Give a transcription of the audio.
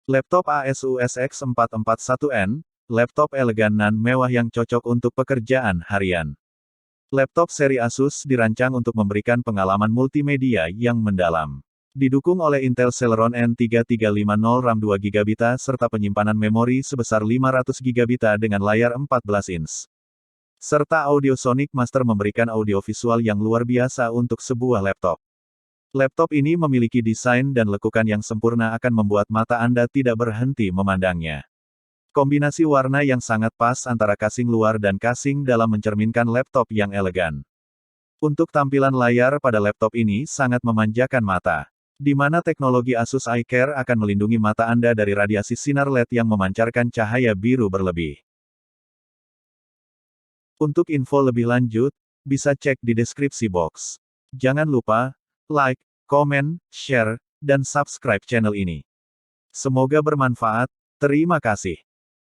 Laptop Asus X441N, laptop elegan dan mewah yang cocok untuk pekerjaan harian. Laptop seri Asus dirancang untuk memberikan pengalaman multimedia yang mendalam. Didukung oleh Intel Celeron N3350 RAM 2GB serta penyimpanan memori sebesar 500GB dengan layar 14 inch. Serta audio Sonic Master memberikan audiovisual yang luar biasa untuk sebuah laptop. Laptop ini memiliki desain dan lekukan yang sempurna akan membuat mata Anda tidak berhenti memandangnya. Kombinasi warna yang sangat pas antara casing luar dan casing dalam mencerminkan laptop yang elegan. Untuk tampilan layar pada laptop ini sangat memanjakan mata. Di mana teknologi Asus iCare akan melindungi mata Anda dari radiasi sinar LED yang memancarkan cahaya biru berlebih. Untuk info lebih lanjut, bisa cek di deskripsi box. Jangan lupa like, komen, share, dan subscribe channel ini. Semoga bermanfaat. Terima kasih.